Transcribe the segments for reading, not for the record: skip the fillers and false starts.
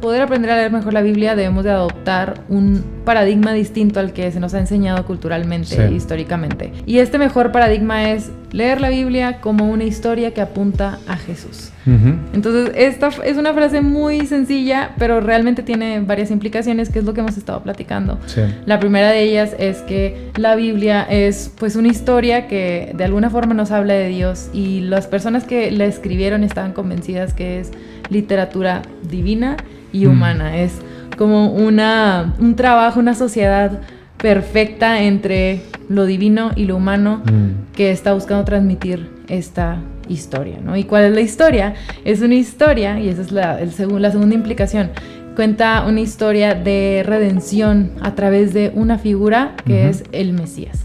poder aprender a leer mejor la Biblia debemos de adoptar un paradigma distinto al que se nos ha enseñado culturalmente, históricamente. Y este mejor paradigma es leer la Biblia como una historia que apunta a Jesús. Entonces, esta es una frase muy sencilla, pero realmente tiene varias implicaciones, que es lo que hemos estado platicando. La primera de ellas es que la Biblia es pues una historia que de alguna forma nos habla de Dios, y las personas que la escribieron estaban convencidas que es literatura divina y humana. Es como un trabajo, una sociedad perfecta entre lo divino y lo humano que está buscando transmitir esta historia, ¿no? ¿Y cuál es la historia? Es una historia, y esa es la segunda implicación. Cuenta una historia de redención a través de una figura que es el Mesías.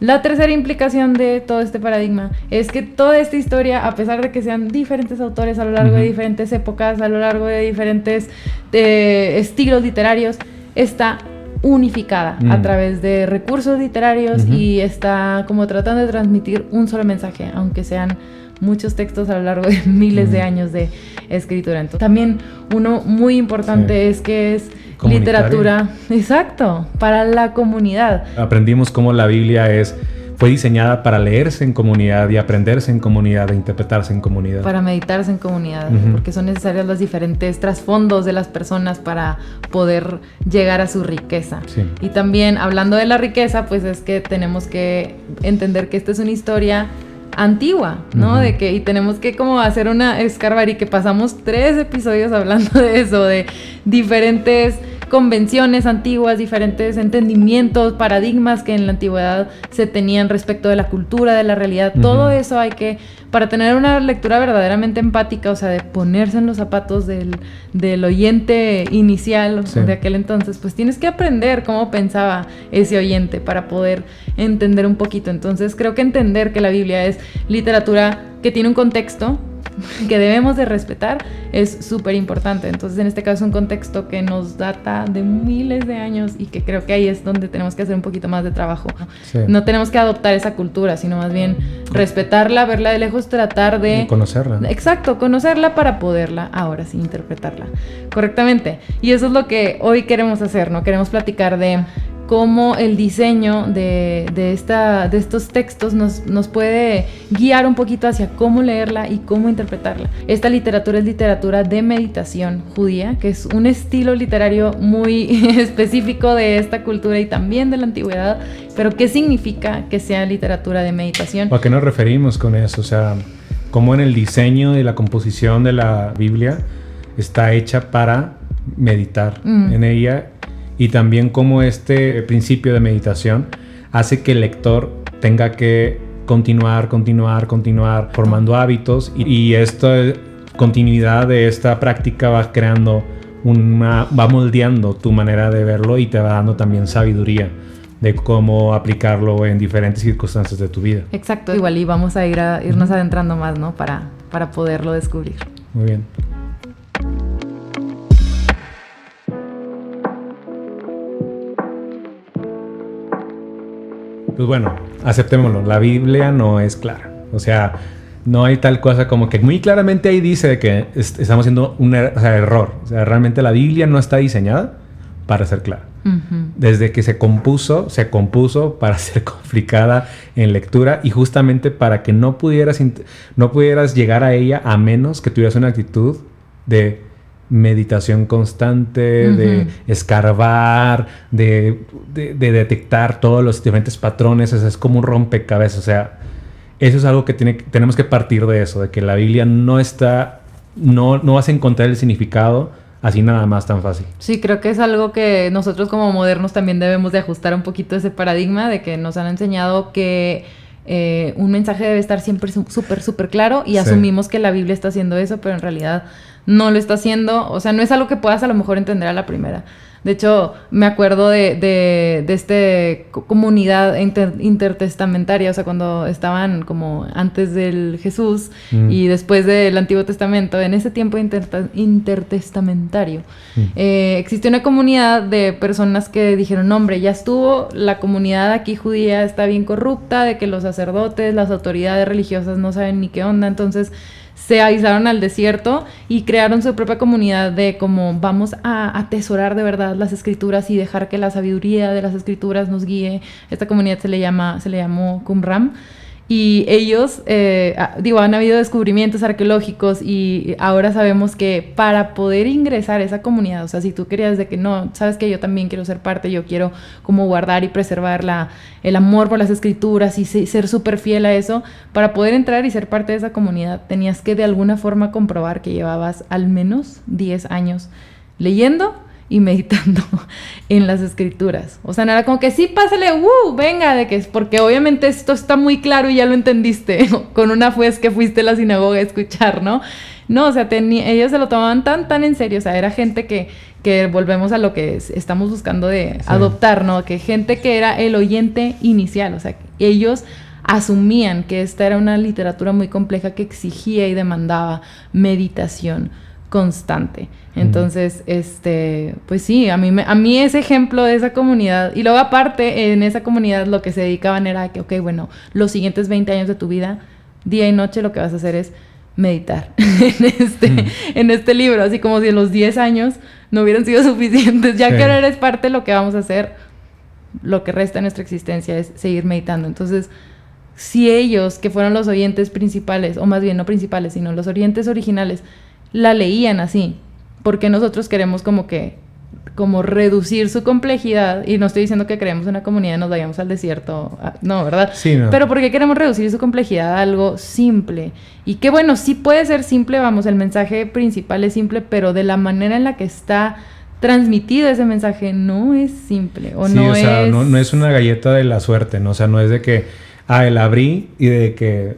La tercera implicación de todo este paradigma es que toda esta historia, a pesar de que sean diferentes autores a lo largo de diferentes épocas, a lo largo de diferentes estilos literarios, está unificada a través de recursos literarios y está como tratando de transmitir un solo mensaje, aunque sean muchos textos a lo largo de miles de años de escritura. Entonces, también uno muy importante es que es literatura, exacto, para la comunidad. Aprendimos cómo la Biblia fue diseñada para leerse en comunidad y aprenderse en comunidad e interpretarse en comunidad. Para meditarse en comunidad, porque son necesarios los diferentes trasfondos de las personas para poder llegar a su riqueza. Y también, hablando de la riqueza, pues es que tenemos que entender que esta es una historia antigua, ¿no? Y tenemos que como hacer escarbar, y que pasamos 3 episodios hablando de eso, de diferentes convenciones antiguas, diferentes entendimientos, paradigmas que en la antigüedad se tenían respecto de la cultura, de la realidad. Todo eso hay que, para tener una lectura verdaderamente empática, o sea, de ponerse en los zapatos del oyente inicial de aquel entonces, pues tienes que aprender cómo pensaba ese oyente para poder entender un poquito. Entonces, creo que entender que la Biblia es literatura que tiene un contexto que debemos de respetar es súper importante. Entonces, en este caso es un contexto que nos data de miles de años, y que creo que ahí es donde tenemos que hacer un poquito más de trabajo. No tenemos que adoptar esa cultura, sino más bien respetarla, verla de lejos, tratar de conocerla. Exacto, conocerla para poderla ahora sí interpretarla correctamente. Y eso es lo que hoy queremos hacer, ¿no? Queremos platicar de cómo el diseño de estos textos nos puede guiar un poquito hacia cómo leerla y cómo interpretarla. Esta literatura es literatura de meditación judía, que es un estilo literario muy específico de esta cultura y también de la antigüedad. Pero ¿qué significa que sea literatura de meditación? ¿A qué nos referimos con eso? O sea, cómo en el diseño y la composición de la Biblia está hecha para meditar en ella. Y también cómo este principio de meditación hace que el lector tenga que continuar formando hábitos, y esta continuidad de esta práctica va creando va moldeando tu manera de verlo, y te va dando también sabiduría de cómo aplicarlo en diferentes circunstancias de tu vida. Exacto, igual, y vamos a irnos adentrando más, ¿no? Para poderlo descubrir. Muy bien. Pues bueno, aceptémoslo, la Biblia no es clara. O sea, no hay tal cosa como que muy claramente ahí dice que estamos haciendo un error. O sea, realmente la Biblia no está diseñada para ser clara. Desde que se compuso para ser complicada en lectura, y justamente para que no pudieras llegar a ella a menos que tuvieras una actitud de meditación constante, de escarbar, de detectar todos los diferentes patrones. Es como un rompecabezas. O sea, eso es algo que tenemos que partir de eso, de que la Biblia no vas a encontrar el significado así nada más tan fácil. Sí, creo que es algo que nosotros como modernos también debemos de ajustar un poquito ese paradigma, de que nos han enseñado que un mensaje debe estar siempre súper claro, y asumimos que la Biblia está haciendo eso, pero en realidad no lo está haciendo. O sea, no es algo que puedas a lo mejor entender a la primera. De hecho, me acuerdo de esta comunidad intertestamentaria, o sea, cuando estaban como antes del Jesús y después del Antiguo Testamento, en ese tiempo intertestamentario, existió una comunidad de personas que dijeron, hombre, ya estuvo, la comunidad aquí judía está bien corrupta, de que los sacerdotes, las autoridades religiosas no saben ni qué onda, entonces se aislaron al desierto y crearon su propia comunidad de como vamos a atesorar de verdad las escrituras y dejar que la sabiduría de las escrituras nos guíe. Esta comunidad se le llamó Qumran. Y ellos, han habido descubrimientos arqueológicos y ahora sabemos que para poder ingresar a esa comunidad, o sea, si tú querías de que no, sabes que yo también quiero ser parte, yo quiero como guardar y preservar el amor por las escrituras y ser súper fiel a eso, para poder entrar y ser parte de esa comunidad tenías que de alguna forma comprobar que llevabas al menos 10 años leyendo y meditando en las escrituras. O sea, no era como que sí, pásale, venga, de que es porque obviamente esto está muy claro y ya lo entendiste con una que fuiste a la sinagoga a escuchar, ¿no? No, o sea, ellos se lo tomaban tan en serio. O sea, era gente que volvemos a lo que estamos buscando de adoptar, ¿no? Que gente que era el oyente inicial. O sea, ellos asumían que esta era una literatura muy compleja que exigía y demandaba meditación constante. Entonces, pues sí, a mí ese ejemplo de esa comunidad, y luego aparte en esa comunidad lo que se dedicaban era que, ok, bueno, los siguientes 20 años de tu vida, día y noche lo que vas a hacer es meditar en este libro, así como si en los 10 años no hubieran sido suficientes, ya que ahora eres parte de lo que vamos a hacer, lo que resta de nuestra existencia es seguir meditando. Entonces, si ellos, que fueron los oyentes principales, o más bien no principales, sino los oyentes originales, la leían así, porque nosotros queremos como reducir su complejidad, y no estoy diciendo que creemos en una comunidad y nos vayamos al desierto, no, ¿verdad? Sí, no. Pero porque queremos reducir su complejidad a algo simple, y que bueno, sí puede ser simple, vamos, el mensaje principal es simple, pero de la manera en la que está transmitido ese mensaje no es simple, no es una galleta de la suerte, ¿no? O sea, no es de que, el abrí y de que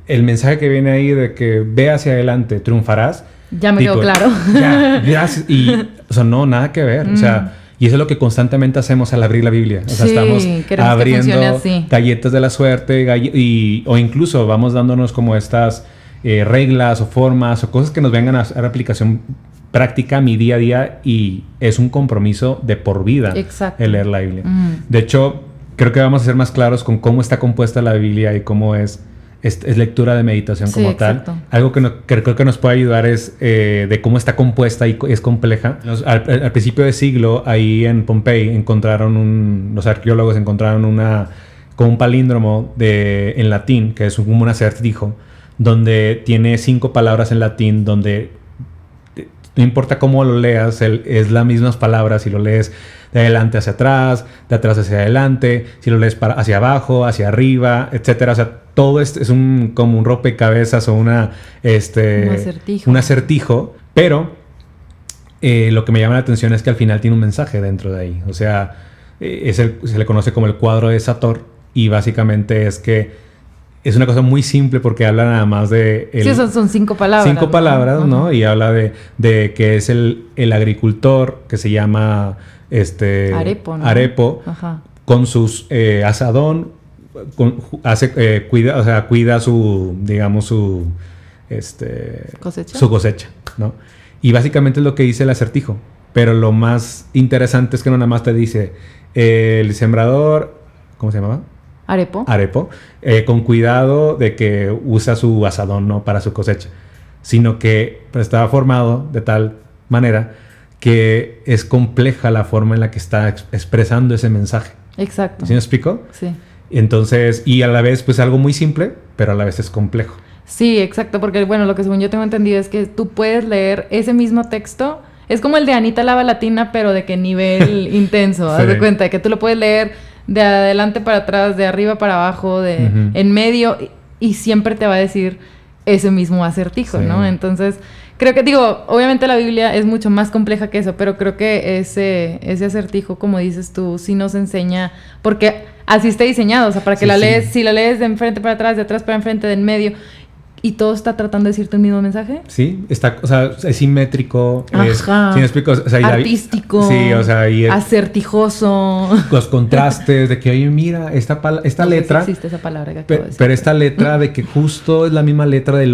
el mensaje que viene ahí de que ve hacia adelante, triunfarás. Ya me quedó claro. Ya, gracias. Y, o sea, no, nada que ver. O sea, y eso es lo que constantemente hacemos al abrir la Biblia. O sea, estamos abriendo galletas de la suerte o incluso vamos dándonos como estas reglas o formas o cosas que nos vengan a hacer aplicación práctica a mi día a día, y es un compromiso de por vida. Exacto. El leer la Biblia. De hecho, creo que vamos a ser más claros con cómo está compuesta la Biblia y cómo es lectura de meditación como tal. Algo que creo que nos puede ayudar es de cómo está compuesta y es compleja. Al principio de siglo, ahí en Pompey, los arqueólogos encontraron como un palíndromo en latín, que es como un acertijo, donde tiene 5 palabras en latín, donde no importa cómo lo leas, es las mismas palabras si lo lees de adelante hacia atrás, de atrás hacia adelante, si lo lees hacia abajo, hacia arriba, etcétera. O sea, todo es como un rompecabezas o un acertijo. Pero lo que me llama la atención es que al final tiene un mensaje dentro de ahí. O sea, se le conoce como el cuadro de Sator, y básicamente es que es una cosa muy simple porque habla nada más de... son 5 palabras. 5 palabras, ¿no? Y habla de que es el agricultor que se llama Arepo, ¿no? Arepo. Ajá. Con sus asadón, cuida su, digamos, su cosecha, ¿no? Y básicamente es lo que dice el acertijo. Pero lo más interesante es que no nada más te dice el sembrador, ¿cómo se llamaba? Arepo, con cuidado de que usa su asadón, ¿no?, para su cosecha, sino que estaba formado de tal manera que es compleja la forma en la que está expresando ese mensaje. Exacto. ¿Sí me explico? Sí. Entonces, y a la vez, pues algo muy simple, pero a la vez es complejo. Sí, exacto, porque bueno, lo que según yo tengo entendido es que tú puedes leer ese mismo texto, es como el de Anita Lava Latina, pero de qué nivel intenso, haz de cuenta, que tú lo puedes leer de adelante para atrás, de arriba para abajo, en medio, y siempre te va a decir ese mismo acertijo, ¿no? Entonces, creo que, obviamente la Biblia es mucho más compleja que eso, pero creo que ese acertijo, como dices tú, sí nos enseña, porque así está diseñado, o sea, para que si la lees de enfrente para atrás, de atrás para enfrente, de en medio, ¿y todo está tratando de decirte el mismo mensaje? Sí, o sea, es simétrico. Ajá. ¿Sí me explico? O sea, artístico. Sí, o sea, acertijoso. Los contrastes de que, oye, mira, esta letra... Sí existe esa palabra que acabo de decir. Pero esta letra de que justo es la misma letra de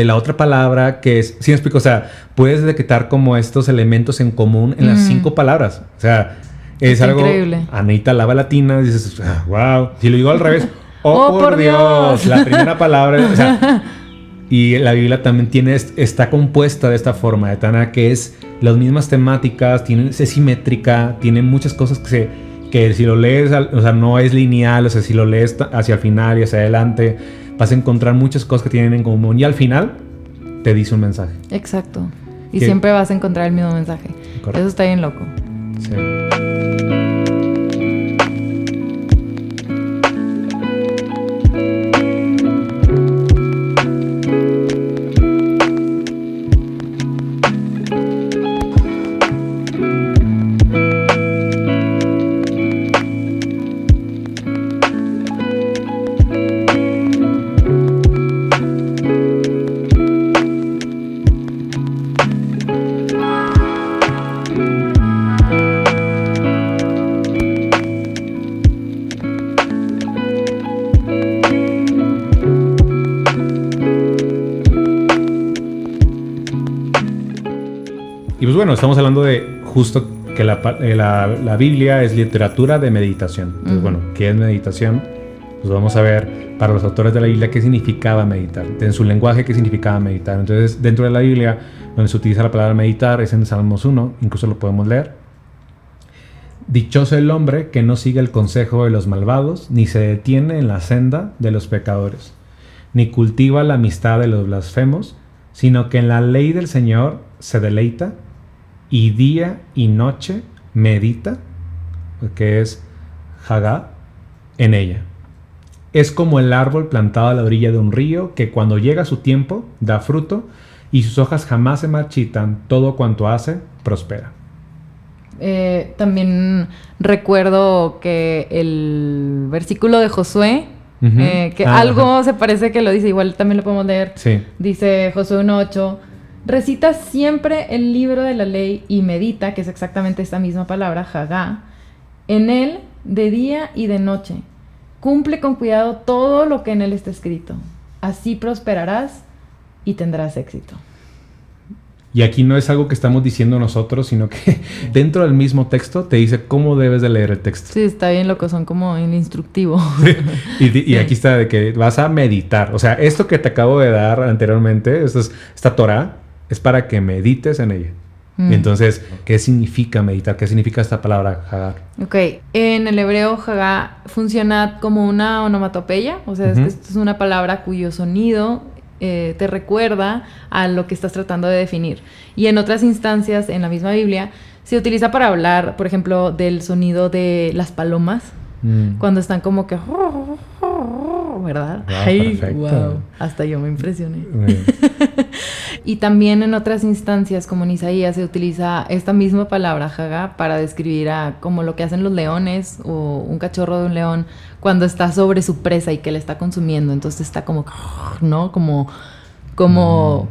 la otra palabra que es... ¿Sí me explico? O sea, puedes detectar como estos elementos en común en las 5 palabras. O sea, es algo... increíble. Anita Lava Latina, dices, wow. Si lo digo al revés... ¡Oh, por Dios! La primera palabra... O sea... Y la Biblia también está compuesta de esta forma, de tal que es las mismas temáticas, es simétrica, tiene muchas cosas que si lo lees, o sea, no es lineal, o sea, si lo lees hacia el final y hacia adelante, vas a encontrar muchas cosas que tienen en común y al final te dice un mensaje. Exacto. Y siempre vas a encontrar el mismo mensaje. Correcto. Eso está bien loco. Sí. Bueno, estamos hablando de justo que la Biblia es literatura de meditación. Entonces, bueno, ¿qué es meditación? Pues vamos a ver para los autores de la Biblia qué significaba meditar. En su lenguaje, qué significaba meditar. Entonces, dentro de la Biblia, donde se utiliza la palabra meditar, es en Salmos 1, incluso lo podemos leer. Dichoso el hombre que no sigue el consejo de los malvados, ni se detiene en la senda de los pecadores, ni cultiva la amistad de los blasfemos, sino que en la ley del Señor se deleita, y día y noche medita, que es Hagá, en ella. Es como el árbol plantado a la orilla de un río, que cuando llega su tiempo da fruto, y sus hojas jamás se marchitan, todo cuanto hace prospera. También recuerdo que el versículo de Josué, que algo se parece que lo dice, igual también lo podemos leer. Sí. Dice Josué 1:8, recita siempre el libro de la ley y medita, que es exactamente esta misma palabra, Hagá, en él de día y de noche. Cumple con cuidado todo lo que en él está escrito. Así prosperarás y tendrás éxito. Y aquí no es algo que estamos diciendo nosotros, sino que dentro del mismo texto te dice cómo debes de leer el texto. Sí, está bien loco, son como el instructivo. Y aquí está de que vas a meditar. O sea, esto que te acabo de dar anteriormente, esta Torah, es para que medites en ella. Entonces, ¿qué significa meditar? ¿Qué significa esta palabra Hagá? Ok, en el hebreo Hagá funciona como una onomatopeya, o sea, es una palabra cuyo sonido te recuerda a lo que estás tratando de definir. Y en otras instancias, en la misma Biblia, se utiliza para hablar, por ejemplo, del sonido de las palomas, cuando están como que... ¿verdad? Wow, Ay, perfecto. Wow. Hasta yo me impresioné. Y también en otras instancias, como en Isaías, se utiliza esta misma palabra, Hagá, para describir como lo que hacen los leones o un cachorro de un león cuando está sobre su presa y que le está consumiendo. Entonces está como, ¿no? Como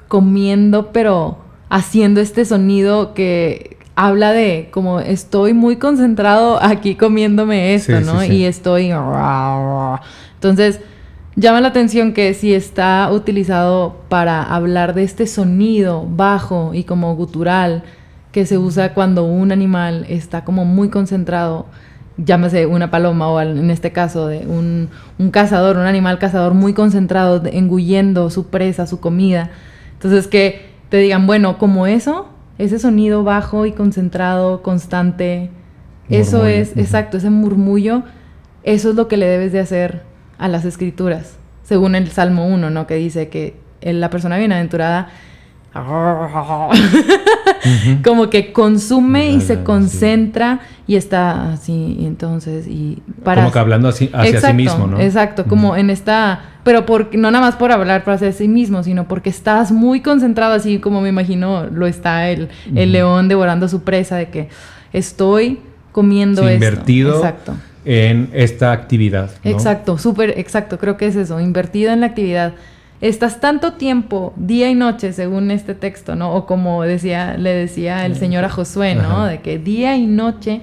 comiendo, pero haciendo este sonido que habla de como estoy muy concentrado aquí comiéndome esto, sí, ¿no? Sí, sí. Y estoy... Entonces, llama la atención que si está utilizado para hablar de este sonido bajo y como gutural que se usa cuando un animal está como muy concentrado, llámese una paloma o en este caso de un cazador, un animal cazador muy concentrado, engullendo su presa, su comida. Entonces que te digan, bueno, como eso, ese sonido bajo y concentrado, constante, murmullo. Eso es, exacto, ese murmullo, eso es lo que le debes de hacer a las escrituras, según el Salmo 1, ¿no? Que dice que la persona bienaventurada como que consume y se concentra y está así, y entonces y para como que hablando así hacia sí mismo, ¿no? Exacto, como en esta, pero no nada más por hablar para hacia sí mismo, sino porque estás muy concentrado, así como me imagino lo está el león devorando su presa, de que estoy comiendo esto. Invertido. Exacto. En esta actividad, ¿no? Exacto, súper exacto, creo que es eso, invertido en la actividad. Estás tanto tiempo, día y noche, según este texto, ¿no? O como le decía el Señor a Josué, ¿no? Ajá. De que día y noche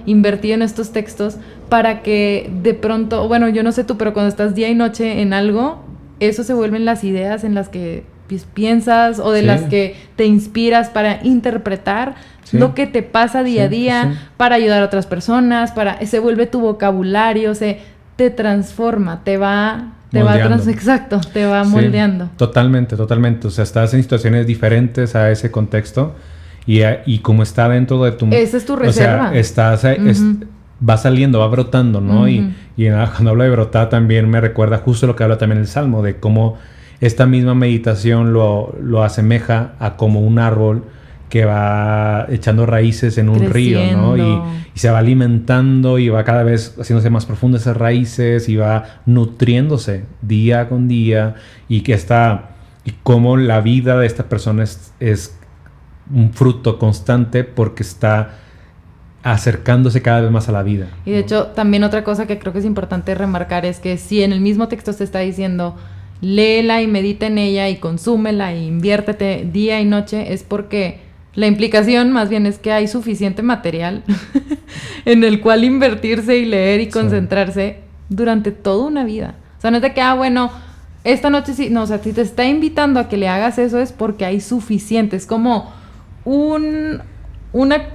invertido en estos textos para que de pronto, bueno, yo no sé tú, pero cuando estás día y noche en algo, eso se vuelven las ideas en las que piensas o de las que te inspiras para interpretar lo que te pasa día a día, para ayudar a otras personas, se vuelve tu vocabulario, te transforma, te va Exacto, te va moldeando. Sí, totalmente. O sea, estás en situaciones diferentes a ese contexto y como está dentro de tu... Esa es tu reserva. O sea, va saliendo, va brotando, ¿no? Y cuando hablo de brotar también me recuerda justo lo que habla también el Salmo, de cómo esta misma meditación lo asemeja a como un árbol que va echando raíces en un río, ¿no? Y se va alimentando y va cada vez haciéndose más profundas esas raíces y va nutriéndose día con día y cómo la vida de esta persona es un fruto constante porque está acercándose cada vez más a la vida. Y de hecho, también otra cosa que creo que es importante remarcar es que si en el mismo texto se está diciendo léela y medita en ella y consúmela e inviértete día y noche, es porque la implicación más bien es que hay suficiente material en el cual invertirse y leer y concentrarse durante toda una vida. O sea, no es de que, bueno, esta noche sí, no, o sea, si te está invitando a que le hagas eso es porque hay suficiente. Es como una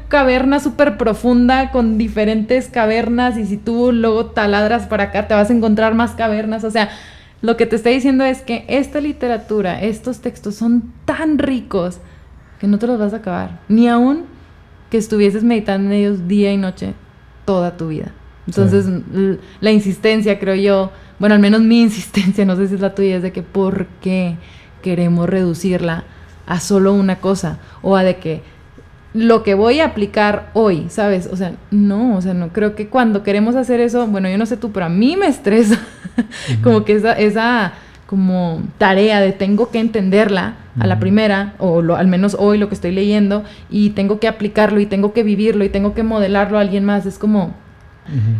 caverna súper profunda con diferentes cavernas y si tú luego taladras para acá te vas a encontrar más cavernas. O sea, lo que te está diciendo es que esta literatura, estos textos son tan ricos que no te los vas a acabar, ni aún que estuvieses meditando en ellos día y noche toda tu vida. Entonces, la insistencia, creo yo, bueno, al menos mi insistencia, no sé si es la tuya, es de que ¿por qué queremos reducirla a solo una cosa? O a de que lo que voy a aplicar hoy, ¿sabes? O sea, no, creo que cuando queremos hacer eso, bueno, yo no sé tú, pero a mí me estresa como que esa como tarea de tengo que entenderla a la primera, o al menos hoy lo que estoy leyendo, y tengo que aplicarlo, y tengo que vivirlo, y tengo que modelarlo a alguien más. Es como,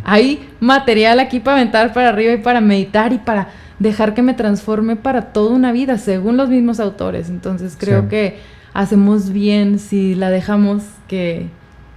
hay material aquí para aventar para arriba y para meditar y para dejar que me transforme para toda una vida, según los mismos autores. Entonces creo que hacemos bien si la dejamos que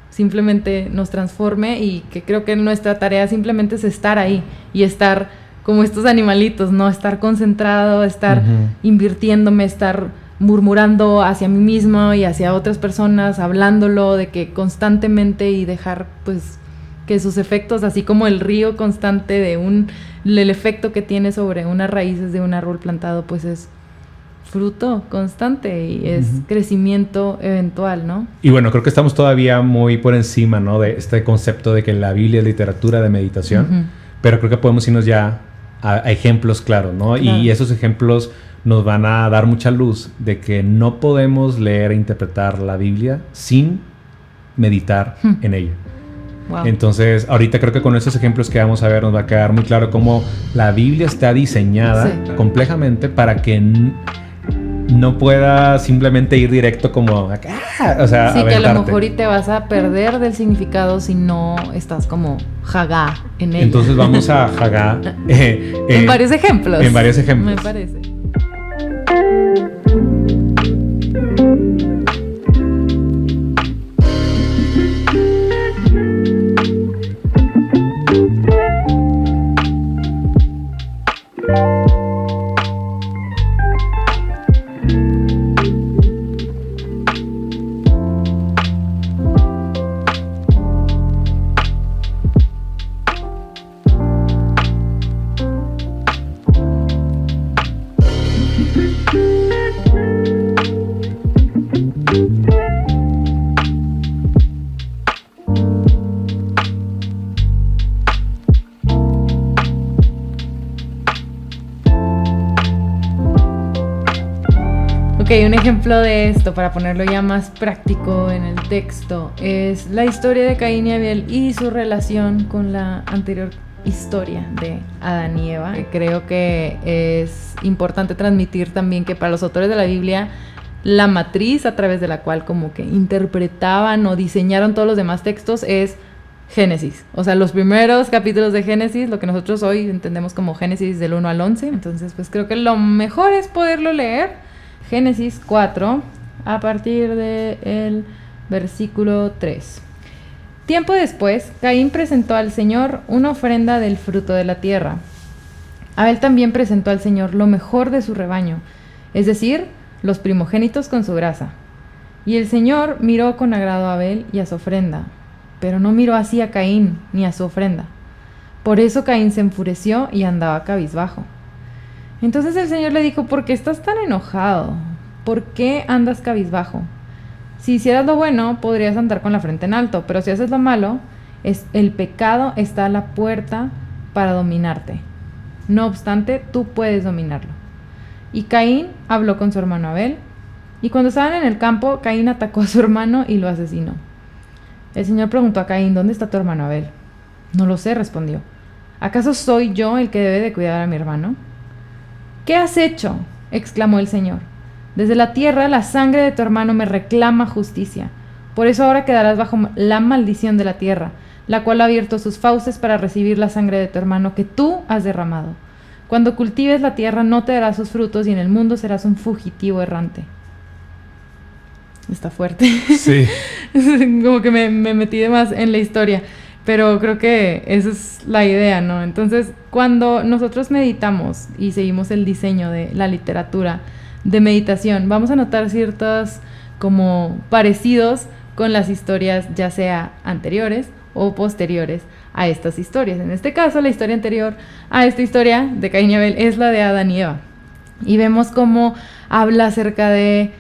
simplemente nos transforme, y que creo que nuestra tarea simplemente es estar ahí y estar como estos animalitos, ¿no? Estar concentrado, estar invirtiéndome, estar murmurando hacia mí mismo y hacia otras personas, hablándolo, de que constantemente, y dejar pues que sus efectos, así como el río constante el efecto que tiene sobre unas raíces de un árbol plantado, pues es fruto constante y es crecimiento eventual, ¿no? Y bueno, creo que estamos todavía muy por encima, ¿no? De este concepto de que la Biblia es literatura de meditación, pero creo que podemos irnos ya a ejemplos claros, ¿no? Claro. Y esos ejemplos nos van a dar mucha luz de que no podemos leer e interpretar la Biblia sin meditar en ella. Wow. Entonces, ahorita creo que con estos ejemplos que vamos a ver nos va a quedar muy claro cómo la Biblia está diseñada complejamente para que no pueda simplemente ir directo como acá, o sea, sí, aventarte. Que a lo mejor y te vas a perder del significado si no estás como jagá en ella. Entonces vamos a jagá en varios ejemplos. En varios ejemplos. Me parece. Ok, un ejemplo de esto, para ponerlo ya más práctico en el texto, es la historia de Caín y Abel y su relación con la anterior historia de Adán y Eva. Creo que es importante transmitir también que para los autores de la Biblia, la matriz a través de la cual como que interpretaban o diseñaron todos los demás textos es Génesis. O sea, los primeros capítulos de Génesis, lo que nosotros hoy entendemos como Génesis del 1 al 11. Entonces, pues creo que lo mejor es poderlo leer. Génesis 4, a partir del versículo 3. Tiempo después, Caín presentó al Señor una ofrenda del fruto de la tierra. Abel también presentó al Señor lo mejor de su rebaño, es decir, los primogénitos con su grasa. Y el Señor miró con agrado a Abel y a su ofrenda, pero no miró así a Caín ni a su ofrenda. Por eso Caín se enfureció y andaba cabizbajo. Entonces el Señor le dijo, ¿por qué estás tan enojado? ¿Por qué andas cabizbajo? Si hicieras lo bueno, podrías andar con la frente en alto, pero si haces lo malo, el pecado está a la puerta para dominarte. No obstante, tú puedes dominarlo. Y Caín habló con su hermano Abel, y cuando estaban en el campo, Caín atacó a su hermano y lo asesinó. El Señor preguntó a Caín, ¿dónde está tu hermano Abel? No lo sé, respondió. ¿Acaso soy yo el que debe de cuidar a mi hermano? ¿Qué has hecho?, exclamó el Señor. Desde la tierra la sangre de tu hermano me reclama justicia. Por eso ahora quedarás bajo la maldición de la tierra, la cual ha abierto sus fauces para recibir la sangre de tu hermano que tú has derramado. Cuando cultives la tierra no te dará sus frutos y en el mundo serás un fugitivo errante. Está fuerte. Sí. Como que me metí de más en la historia. Pero creo que esa es la idea, ¿no? Entonces, cuando nosotros meditamos y seguimos el diseño de la literatura de meditación, vamos a notar ciertos como parecidos con las historias, ya sea anteriores o posteriores a estas historias. En este caso, la historia anterior a esta historia de Caín y Abel es la de Adán y Eva. Y vemos cómo habla acerca de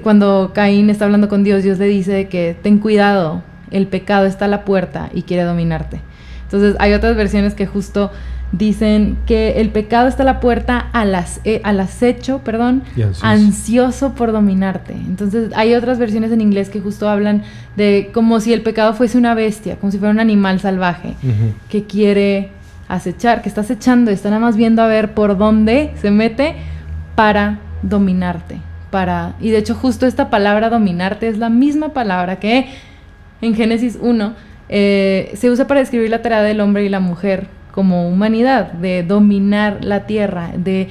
cuando Caín está hablando con Dios, Dios le dice que ten cuidado, el pecado está a la puerta y quiere dominarte. Entonces hay otras versiones que justo dicen que el pecado está a la puerta al acecho, ansioso por dominarte. Entonces hay otras versiones en inglés que justo hablan de como si el pecado fuese una bestia, como si fuera un animal salvaje que quiere acechar, que está acechando, está nada más viendo a ver por dónde se mete para dominarte. Y de hecho justo esta palabra dominarte es la misma palabra que en Génesis 1 se usa para describir la tarea del hombre y la mujer como humanidad, de dominar la tierra, de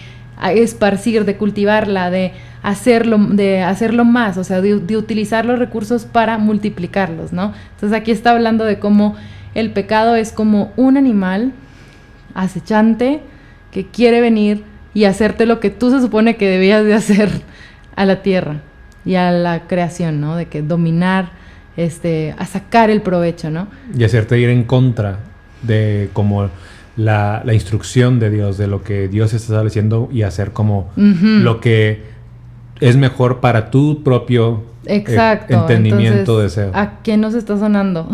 esparcir, de cultivarla, de hacerlo más, o sea, de utilizar los recursos para multiplicarlos, ¿no? Entonces aquí está hablando de cómo el pecado es como un animal acechante que quiere venir y hacerte lo que tú se supone que debías de hacer a la tierra y a la creación, ¿no? De que dominar, a sacar el provecho, ¿no? Y hacerte ir en contra de como la instrucción de Dios, de lo que Dios está estableciendo y hacer como lo que es mejor para tu propio entendimiento, entonces, deseo. ¿A qué nos está sonando?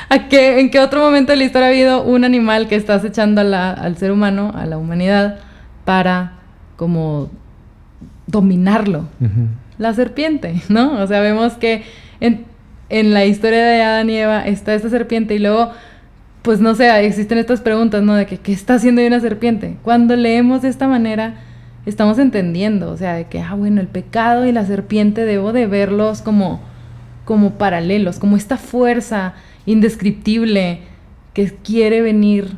¿En qué otro momento de la historia ha habido un animal que está acechando al ser humano, a la humanidad, para como dominarlo? La serpiente, ¿no? O sea, vemos que en la historia de Adán y Eva está esta serpiente y luego, pues no sé, existen estas preguntas, ¿no? De que, ¿qué está haciendo ahí una serpiente? Cuando leemos de esta manera, estamos entendiendo, o sea, de que, bueno, el pecado y la serpiente debo de verlos como paralelos, como esta fuerza indescriptible que quiere venir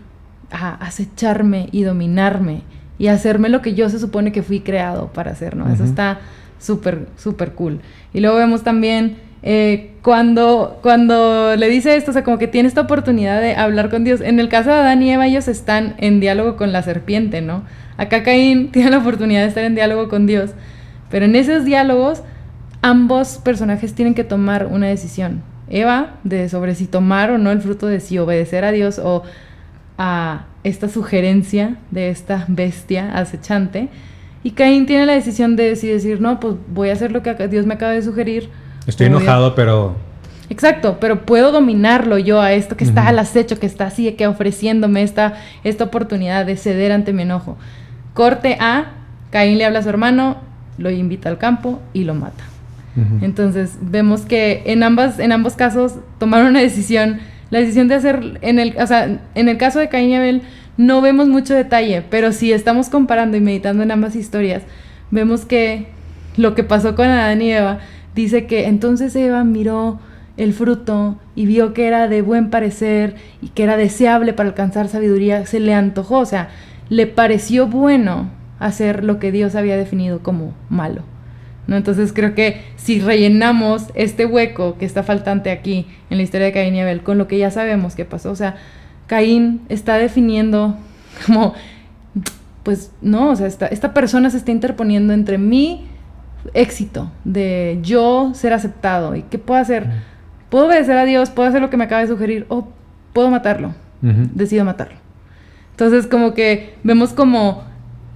a acecharme y dominarme y hacerme lo que yo se supone que fui creado para hacer, ¿no? Eso está súper, súper cool. Y luego vemos también cuando le dice esto, o sea, como que tiene esta oportunidad de hablar con Dios. En el caso de Adán y Eva, ellos están en diálogo con la serpiente, ¿no? Acá Caín tiene la oportunidad de estar en diálogo con Dios. Pero en esos diálogos, ambos personajes tienen que tomar una decisión. Eva, sobre si tomar o no el fruto, de si obedecer a Dios o a esta sugerencia de esta bestia acechante. Y Caín tiene la decisión de decir, no, pues voy a hacer lo que Dios me acaba de sugerir. Estoy enojado, pero... Exacto, pero puedo dominarlo yo a esto que está al acecho, que está así, que ofreciéndome esta oportunidad de ceder ante mi enojo. Corte A, Caín le habla a su hermano, lo invita al campo y lo mata. Entonces vemos que en ambos casos tomaron una decisión. La decisión de hacer, en el caso de Caín y Abel no vemos mucho detalle, pero si estamos comparando y meditando en ambas historias, vemos que lo que pasó con Adán y Eva, dice que entonces Eva miró el fruto y vio que era de buen parecer y que era deseable para alcanzar sabiduría, se le antojó, o sea, le pareció bueno hacer lo que Dios había definido como malo, ¿no? Entonces creo que si rellenamos este hueco que está faltante aquí en la historia de Caín y Abel con lo que ya sabemos que pasó, o sea, Caín está definiendo como, pues no, o sea, esta persona se está interponiendo entre mí éxito, de yo ser aceptado. ¿Y qué puedo hacer? Puedo obedecer a Dios, puedo hacer lo que me acaba de sugerir, o puedo matarlo. Decido matarlo. Entonces como que vemos como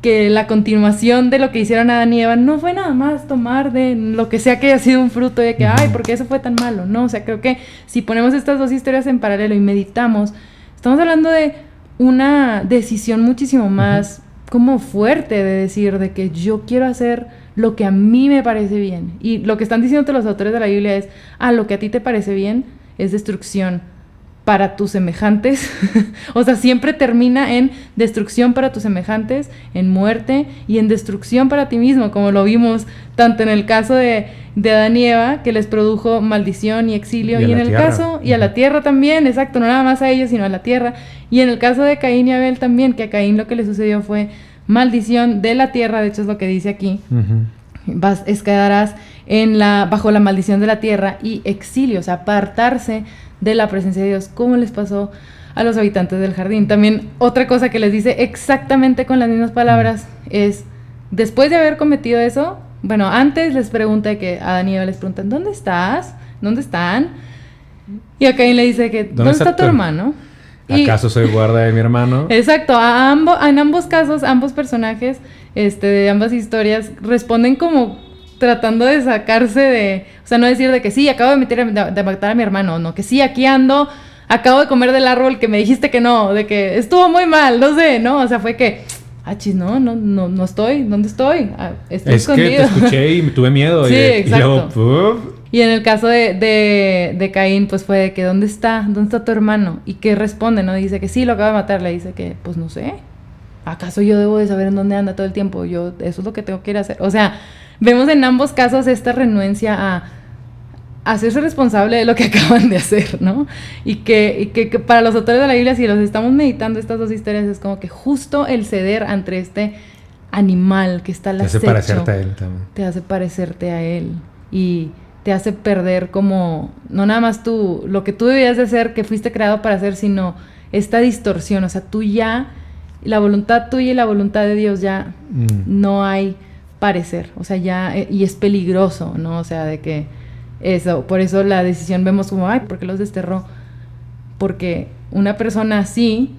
que la continuación de lo que hicieron Adán y Eva no fue nada más tomar de lo que sea que haya sido un fruto de que, ay, ¿por qué eso fue tan malo? No, o sea, creo que si ponemos estas dos historias en paralelo y meditamos, estamos hablando de una decisión muchísimo más como fuerte de decir de que yo quiero hacer lo que a mí me parece bien. Y lo que están diciendo los autores de la Biblia es, lo que a ti te parece bien es destrucción para tus semejantes. O sea, siempre termina en destrucción para tus semejantes, en muerte y en destrucción para ti mismo, como lo vimos tanto en el caso de Adán y Eva, que les produjo maldición y exilio, y en el caso, y a la tierra también, exacto, no nada más a ellos, sino a la tierra, y en el caso de Caín y Abel también, que a Caín lo que le sucedió fue maldición de la tierra, de hecho es lo que dice aquí, quedarás bajo la maldición de la tierra y exilio, o sea, apartarse de la presencia de Dios, como les pasó a los habitantes del jardín. También otra cosa que les dice exactamente con las mismas palabras es, después de haber cometido eso, bueno, antes les pregunta que Adán y Eva les preguntan, ¿dónde estás? ¿Dónde están? Y a Caín le dice que, ¿dónde está tu hermano? ¿Acaso soy guarda de mi hermano? Exacto, en ambos casos, ambos personajes de ambas historias responden como tratando de sacarse de, o sea, no decir de que sí, acabo de matar a mi hermano, no, que sí, aquí ando, acabo de comer del árbol que me dijiste que no, de que estuvo muy mal, no sé, ¿no? O sea, fue que, no estoy, ¿dónde estoy? Estoy escondido. Es que te escuché y tuve miedo. Sí, exacto. Y luego, y en el caso de Caín, pues fue de que, ¿dónde está tu hermano? Y que responde, ¿no? Dice que sí, lo acaba de matar, le dice que, pues no sé, ¿acaso yo debo de saber en dónde anda todo el tiempo? Eso es lo que tengo que ir a hacer. O sea, vemos en ambos casos esta renuencia a hacerse responsable de lo que acaban de hacer, ¿no? Y que para los autores de la Biblia, si los estamos meditando estas dos historias, es como que justo el ceder ante este animal que está al acecho, te hace parecerte a él también. Te hace parecerte a él y te hace perder como, no nada más lo que tú debías de hacer, que fuiste creado para hacer, sino esta distorsión, o sea, tú ya, la voluntad tuya y la voluntad de Dios ya no hay parecer, o sea, ya, y es peligroso, ¿no? O sea, de que eso, por eso la decisión vemos como, ay, ¿por qué los desterró? Porque una persona así,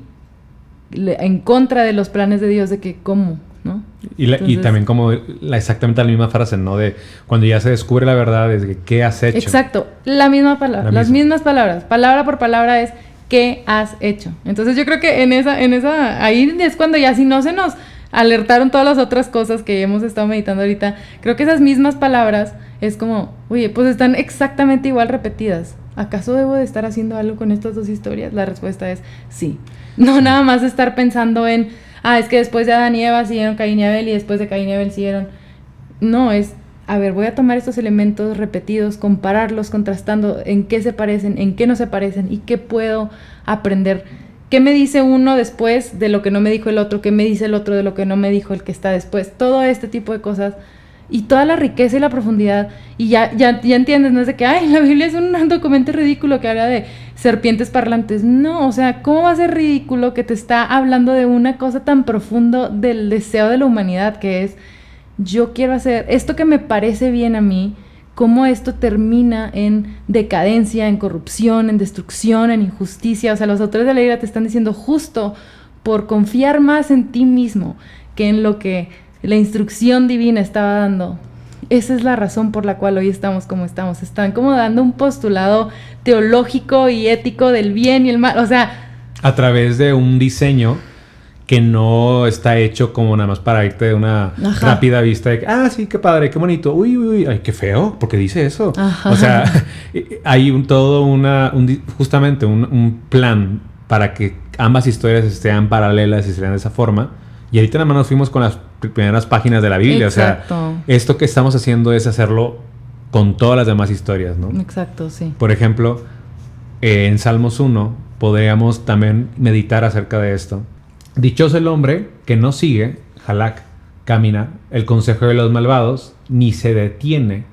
en contra de los planes de Dios, de que, ¿cómo? ¿No? Y también como exactamente la misma frase, ¿no? De cuando ya se descubre la verdad, es de ¿qué has hecho? Exacto, la misma palabra, las mismas palabras, palabra por palabra es ¿qué has hecho? Entonces yo creo que en esa, ahí es cuando ya si no se nos alertaron todas las otras cosas que hemos estado meditando ahorita, creo que esas mismas palabras es como, oye, pues están exactamente igual repetidas. ¿Acaso debo de estar haciendo algo con estas dos historias? La respuesta es sí. No nada más estar pensando en, es que después de Adán y Eva siguieron Caín y Abel y después de Caín y Abel siguieron... No, es, a ver, voy a tomar estos elementos repetidos, compararlos, contrastando en qué se parecen, en qué no se parecen y qué puedo aprender. ¿Qué me dice uno después de lo que no me dijo el otro? ¿Qué me dice el otro de lo que no me dijo el que está después? Todo este tipo de cosas y toda la riqueza y la profundidad. Y ya entiendes, no es de que, la Biblia es un documento ridículo que habla de serpientes parlantes. No, o sea, ¿cómo va a ser ridículo que te está hablando de una cosa tan profundo del deseo de la humanidad que es, yo quiero hacer esto que me parece bien a mí? Cómo esto termina en decadencia, en corrupción, en destrucción, en injusticia. O sea, los autores de la Biblia te están diciendo justo por confiar más en ti mismo que en lo que la instrucción divina estaba dando. Esa es la razón por la cual hoy estamos como estamos. Están como dando un postulado teológico y ético del bien y el mal. O sea, a través de un diseño que no está hecho como nada más para irte de una rápida vista de que, sí, qué padre, qué bonito, uy, ay, qué feo, porque dice eso. Ajá. O sea, hay justamente un plan para que ambas historias estén paralelas y sean de esa forma. Y ahorita nada más nos fuimos con las primeras páginas de la Biblia. Exacto. O sea, esto que estamos haciendo es hacerlo con todas las demás historias, ¿no? Exacto, sí. Por ejemplo, en Salmos 1 podríamos también meditar acerca de esto. Dichoso el hombre que no sigue, halak, camina, el consejo de los malvados, ni se detiene,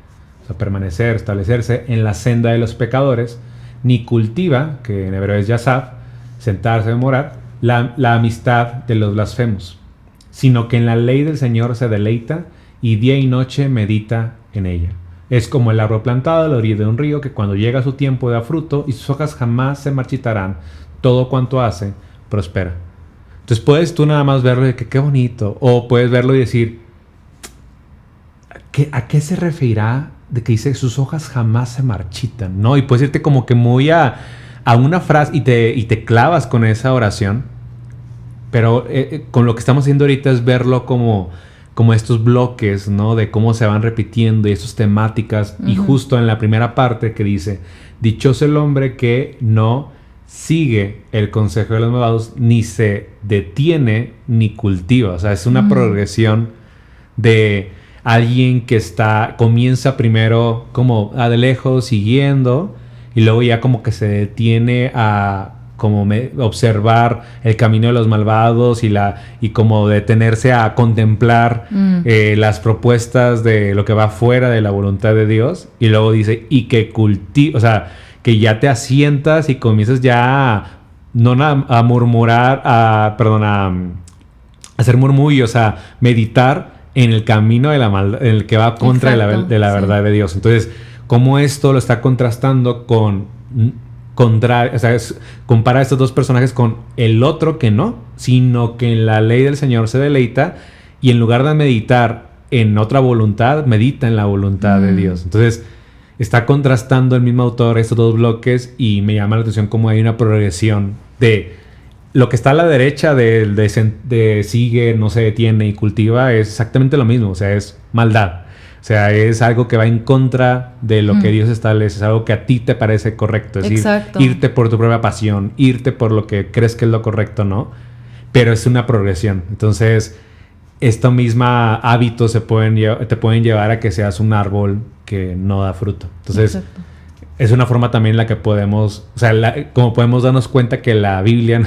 o sea, permanecer, establecerse en la senda de los pecadores, ni cultiva, que en hebreo es yasaf, sentarse o morar, la amistad de los blasfemos, sino que en la ley del Señor se deleita y día y noche medita en ella. Es como el árbol plantado a la orilla de un río que cuando llega su tiempo da fruto y sus hojas jamás se marchitarán. Todo cuanto hace prospera. Entonces puedes tú nada más verlo y que qué bonito. O puedes verlo y decir, ¿a qué se referirá de que dice sus hojas jamás se marchitan? ¿No? Y puedes irte como que muy a una frase y te clavas con esa oración. Pero con lo que estamos haciendo ahorita es verlo como estos bloques, ¿no? De cómo se van repitiendo y esas temáticas. Uh-huh. Y justo en la primera parte que dice, dichoso el hombre que no sigue el consejo de los malvados, ni se detiene, ni cultiva. O sea, es una progresión de alguien que comienza primero como de lejos, siguiendo, y luego ya como que se detiene a observar el camino de los malvados y como detenerse a contemplar las propuestas de lo que va fuera de la voluntad de Dios. Y luego dice, y que cultiva, o sea, que ya te asientas y comienzas ya a murmurar, a hacer murmullos, a meditar en el camino de la maldad, en el que va contra de la verdad de Dios. Entonces, cómo esto lo está contrastando o sea, compara a estos dos personajes con el otro que no, sino que en la ley del Señor se deleita, y en lugar de meditar en otra voluntad, medita en la voluntad de Dios. Entonces, está contrastando el mismo autor estos dos bloques, y me llama la atención cómo hay una progresión de lo que está a la derecha de sigue, no se detiene y cultiva, es exactamente lo mismo. O sea, es maldad. O sea, es algo que va en contra de lo que Dios establece. Es algo que a ti te parece correcto. Es decir, irte por tu propia pasión, irte por lo que crees que es lo correcto, ¿no? Pero es una progresión. Entonces, estos mismos hábitos te pueden llevar a que seas un árbol que no da fruto. Entonces, es una forma también en la que podemos... O sea, como podemos darnos cuenta que la Biblia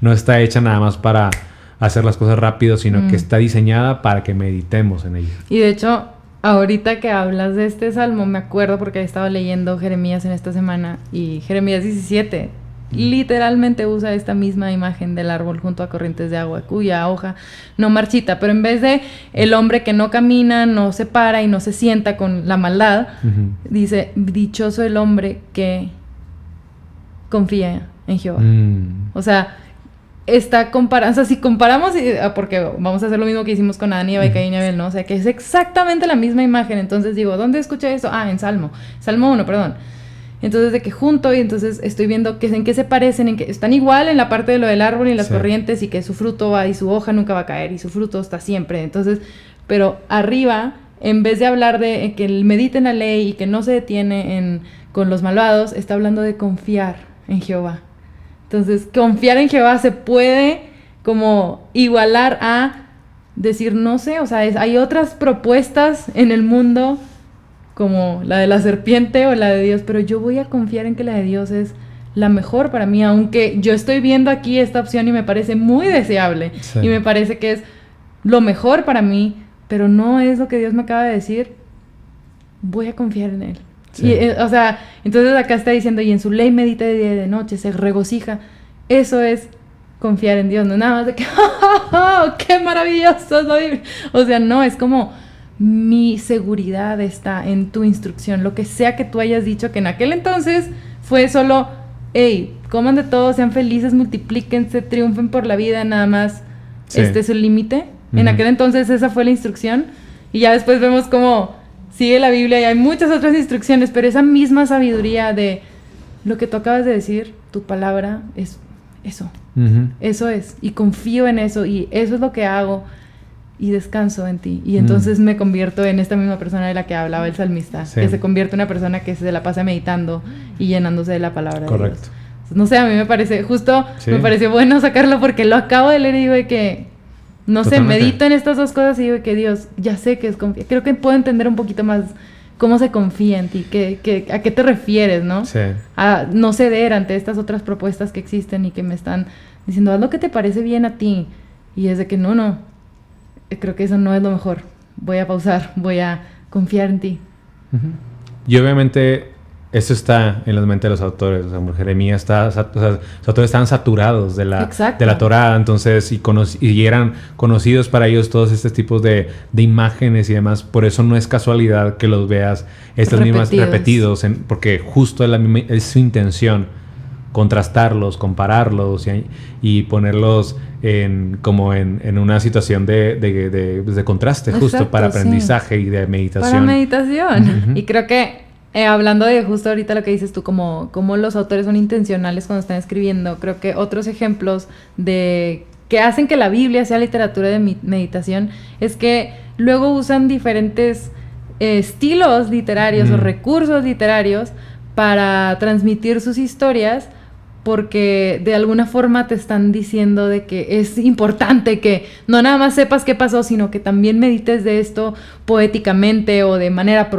no está hecha nada más para hacer las cosas rápido, sino que está diseñada para que meditemos en ella. Y de hecho, ahorita que hablas de este salmo, me acuerdo porque he estado leyendo Jeremías en esta semana, y Jeremías 17 literalmente usa esta misma imagen del árbol junto a corrientes de agua, cuya hoja no marchita, pero en vez de el hombre que no camina, no se para y no se sienta con la maldad, dice, dichoso el hombre que confía en Jehová. O sea, está comparando, o sea, si comparamos, porque vamos a hacer lo mismo que hicimos con Adán y Eva y Caín y Abel, ¿no? O sea, que es exactamente la misma imagen. Entonces digo, ¿dónde escuché eso? En Salmo 1, perdón. Entonces, de que junto, y entonces estoy viendo en qué se parecen, en que están igual en la parte de lo del árbol y las corrientes, y que su fruto va y su hoja nunca va a caer y su fruto está siempre. Entonces, pero arriba, en vez de hablar de que él medite en la ley y que no se detiene con los malvados, está hablando de confiar en Jehová. Entonces, confiar en Jehová se puede como igualar a decir, no sé, o sea, hay otras propuestas en el mundo como la de la serpiente o la de Dios, pero yo voy a confiar en que la de Dios es la mejor para mí, aunque yo estoy viendo aquí esta opción y me parece muy deseable, y me parece que es lo mejor para mí, pero no es lo que Dios me acaba de decir. Voy a confiar en Él. Y, o sea, entonces acá está diciendo, y en su ley medita de día y de noche, se regocija. Eso es confiar en Dios, no nada más de que ¡qué maravilloso es la Biblia! O sea, no, es como mi seguridad está en tu instrucción, lo que sea que tú hayas dicho, que en aquel entonces fue solo, hey, coman de todo, sean felices, multiplíquense, triunfen por la vida, nada más, este es el límite. En aquel entonces esa fue la instrucción, y ya después vemos cómo sigue la Biblia y hay muchas otras instrucciones, pero esa misma sabiduría de lo que tú acabas de decir, tu palabra es eso, eso es, y confío en eso, y eso es lo que hago, y descanso en ti, y entonces me convierto en esta misma persona de la que hablaba el salmista, que se convierte en una persona que se la pasa meditando y llenándose de la palabra de Dios. No sé, a mí me parece, me pareció bueno sacarlo porque lo acabo de leer y digo de que, no sé, medito en estas dos cosas y digo que Dios, ya sé que es confiar. Creo que puedo entender un poquito más cómo se confía en ti, a qué te refieres, ¿no? A no ceder ante estas otras propuestas que existen y que me están diciendo, haz lo que te parece bien a ti. Y es de que no, creo que eso no es lo mejor. Voy a pausar, voy a confiar en ti. Y obviamente eso está en la mente de los autores. O sea, Jeremías los autores estaban saturados de la Torá, entonces, y eran conocidos para ellos todos estos tipos de imágenes y demás. Por eso no es casualidad que los veas estas mismas repetidos, porque justo es su intención contrastarlos, compararlos y ponerlos en una situación de contraste. Exacto, justo para aprendizaje, sí. Y de meditación. Para meditación. Uh-huh. Y creo que hablando de justo ahorita lo que dices tú, como los autores son intencionales cuando están escribiendo, creo que otros ejemplos que hacen que la Biblia sea literatura de meditación es que luego usan diferentes estilos literarios o recursos literarios para transmitir sus historias, porque de alguna forma te están diciendo de que es importante que no nada más sepas qué pasó, sino que también medites de esto poéticamente o de manera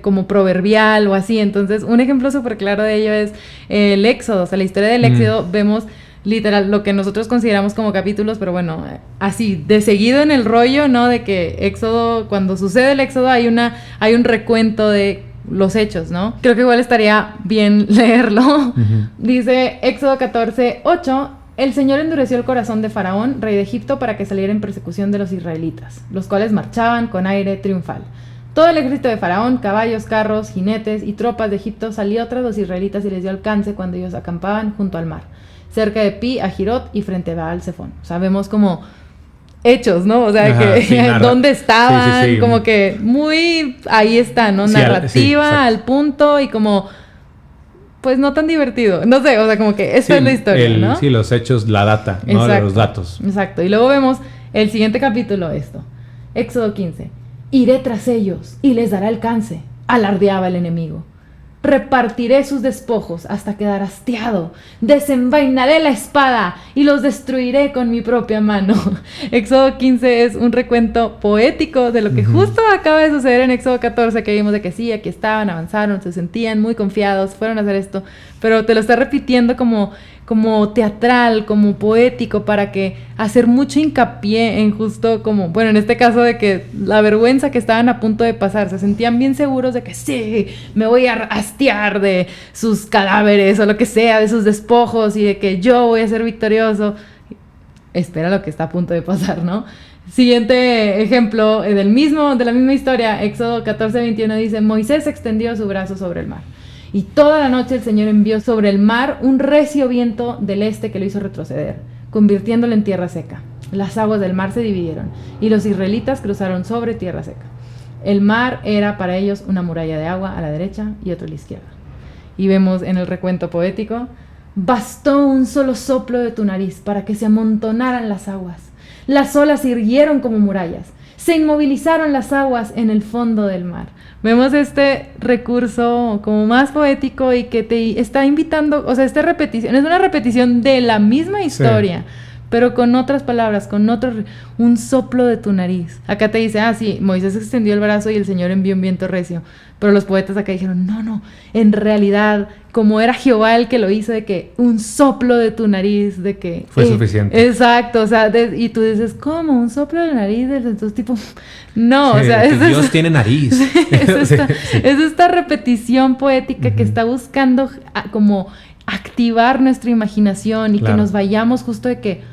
como proverbial o así. Entonces, un ejemplo súper claro de ello es el Éxodo. O sea, la historia del Éxodo, vemos literal lo que nosotros consideramos como capítulos, pero bueno, así, de seguido en el rollo, ¿no? De que Éxodo, cuando sucede el Éxodo, hay un recuento de los hechos, ¿no? Creo que igual estaría bien leerlo. Uh-huh. Dice Éxodo 14:8: el Señor endureció el corazón de Faraón, rey de Egipto, para que saliera en persecución de los israelitas, los cuales marchaban con aire triunfal. Todo el ejército de Faraón, caballos, carros, jinetes y tropas de Egipto salió tras los israelitas y les dio alcance cuando ellos acampaban junto al mar, cerca de Pi Hahirot y frente a Baal Zephón. O sea, vemos como hechos, ¿no? O sea, ajá, que sí, dónde estaban, sí. Como que muy ahí está, ¿no? Sí, narrativa al punto y como pues no tan divertido. No sé, o sea, como que esta es la historia, ¿no? Sí, los hechos, la data, ¿no? Exacto, los datos. Exacto. Y luego vemos el siguiente capítulo, Éxodo 15. Iré tras ellos y les dará alcance, alardeaba el enemigo. Repartiré sus despojos hasta quedar hastiado. Desenvainaré la espada y los destruiré con mi propia mano. Éxodo 15 es un recuento poético de lo que justo acaba de suceder en Éxodo 14, que vimos de que sí, aquí estaban, avanzaron, se sentían muy confiados, fueron a hacer esto, pero te lo está repitiendo como teatral, como poético, para que hacer mucho hincapié en justo como, bueno, en este caso de que la vergüenza que estaban a punto de pasar, se sentían bien seguros de que sí, me voy a hastiar de sus cadáveres o lo que sea, de sus despojos y de que yo voy a ser victorioso. Espera lo que está a punto de pasar, ¿no? Siguiente ejemplo de la misma historia, Éxodo 14:21 dice: Moisés extendió su brazo sobre el mar. Y toda la noche el Señor envió sobre el mar un recio viento del este que lo hizo retroceder, convirtiéndolo en tierra seca. Las aguas del mar se dividieron y los israelitas cruzaron sobre tierra seca. El mar era para ellos una muralla de agua a la derecha y otra a la izquierda. Y vemos en el recuento poético: bastó un solo soplo de tu nariz para que se amontonaran las aguas. Las olas se irguieron como murallas. Se inmovilizaron las aguas en el fondo del mar. Vemos este recurso como más poético y que te está invitando, o sea, esta repetición, es una repetición de la misma historia, sí, pero con otras palabras, un soplo de tu nariz. Acá te dice, sí, Moisés extendió el brazo y el Señor envió un viento recio, pero los poetas acá dijeron, no, en realidad, como era Jehová el que lo hizo, de que un soplo de tu nariz, de que... Fue suficiente. Exacto, o sea, y tú dices, ¿cómo? ¿Un soplo de nariz? Entonces, tipo, no, sí, o sea... Dios tiene nariz. Es esta repetición poética que está buscando como activar nuestra imaginación y claro, que nos vayamos justo de que,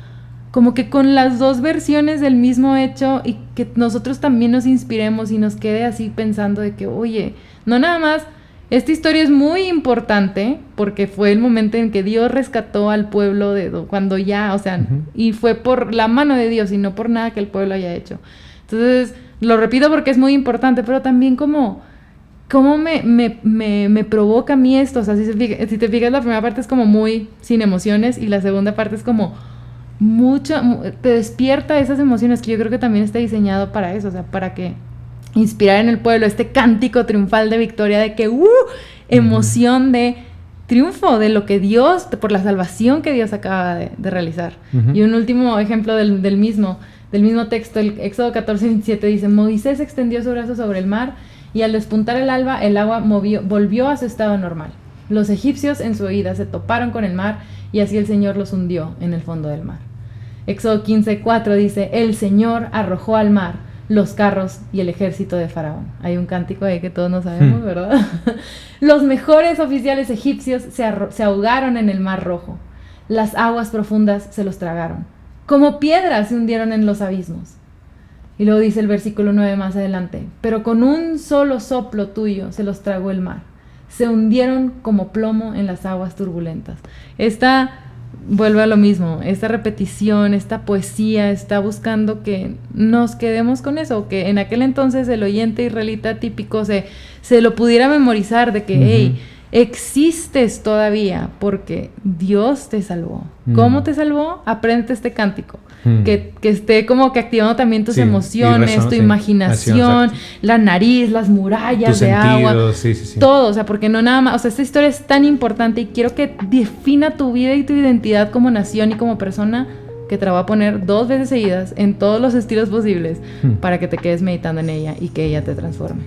como que con las dos versiones del mismo hecho y que nosotros también nos inspiremos y nos quede así pensando de que, oye, no nada más, esta historia es muy importante porque fue el momento en que Dios rescató al pueblo cuando ya, o sea, y fue por la mano de Dios y no por nada que el pueblo haya hecho. Entonces, lo repito porque es muy importante, pero también ¿cómo me provoca a mí esto? O sea, si te fijas, la primera parte es como muy sin emociones y la segunda parte es como te despierta esas emociones, que yo creo que también está diseñado para eso, o sea, para que inspirar en el pueblo este cántico triunfal de victoria, de que emoción de triunfo de lo que Dios, por la salvación que Dios acaba de realizar. Y un último ejemplo del mismo texto, el Éxodo 14:27 dice: Moisés extendió su brazo sobre el mar y al despuntar el alba, el agua volvió a su estado normal. Los egipcios en su huida se toparon con el mar y así el Señor los hundió en el fondo del mar. Éxodo 15:4 dice: el Señor arrojó al mar los carros y el ejército de Faraón. Hay un cántico ahí que todos no sabemos, ¿verdad? Los mejores oficiales egipcios se ahogaron en el mar rojo. Las aguas profundas se los tragaron. Como piedras se hundieron en los abismos. Y luego dice el versículo 9 más adelante: pero con un solo soplo tuyo se los tragó el mar. se hundieron como plomo en las aguas turbulentas. Vuelve a lo mismo, esta repetición, esta poesía está buscando que nos quedemos con eso, que en aquel entonces el oyente israelita típico se lo pudiera memorizar de que, hey, existes todavía porque Dios te salvó. ¿Cómo te salvó? Aprende este cántico. Que esté como que activando también tus emociones, tu imaginación, la nariz, las murallas tus de sentidos, agua, todo, o sea, porque no nada más, o sea, esta historia es tan importante y quiero que defina tu vida y tu identidad como nación y como persona, que te la voy a poner 2 veces seguidas en todos los estilos posibles para que te quedes meditando en ella y que ella te transforme.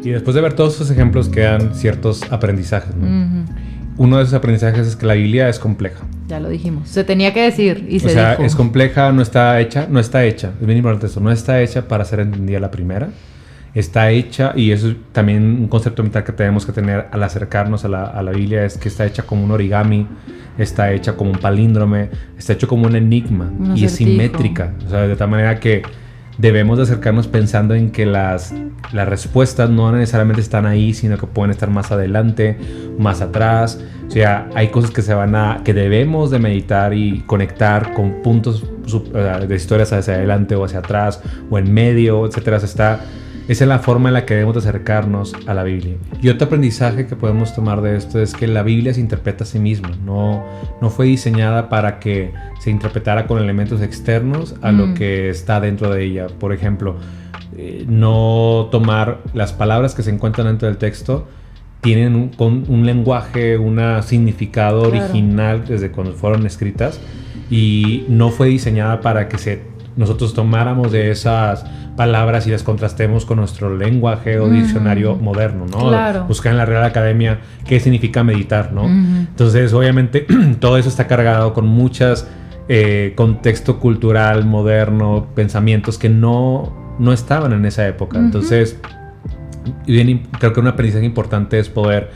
Después de ver todos esos ejemplos quedan ciertos aprendizajes, ¿no? Uno de esos aprendizajes es que la Biblia es compleja. Ya lo dijimos. Se tenía que decir y se dijo. O sea, es compleja, no está hecha. Es bien importante eso. No está hecha para ser entendida la primera. Está hecha, y eso es también un concepto mental que tenemos que tener al acercarnos a la Biblia, es que está hecha como un origami, está hecha como un palíndrome, está hecho como un enigma y es simétrica. O sea, de tal manera que debemos de acercarnos pensando en que las respuestas no necesariamente están ahí, sino que pueden estar más adelante, más atrás. O sea, hay cosas que debemos de meditar y conectar con puntos de historias hacia adelante o hacia atrás o en medio, etcétera. Esa es la forma en la que debemos de acercarnos a la Biblia. Y otro aprendizaje que podemos tomar de esto es que la Biblia se interpreta a sí misma. No fue diseñada para que se interpretara con elementos externos a lo que está dentro de ella. Por ejemplo, no tomar las palabras que se encuentran dentro del texto, tienen un lenguaje, un significado original desde cuando fueron escritas, y no fue diseñada para que nosotros tomáramos de esas palabras y las contrastemos con nuestro lenguaje o diccionario moderno, ¿no? Claro. Buscar en la Real Academia qué significa meditar, ¿no? Entonces, obviamente, todo eso está cargado con muchas contexto cultural moderno, pensamientos que no estaban en esa época. Entonces, creo que un aprendizaje importante es poder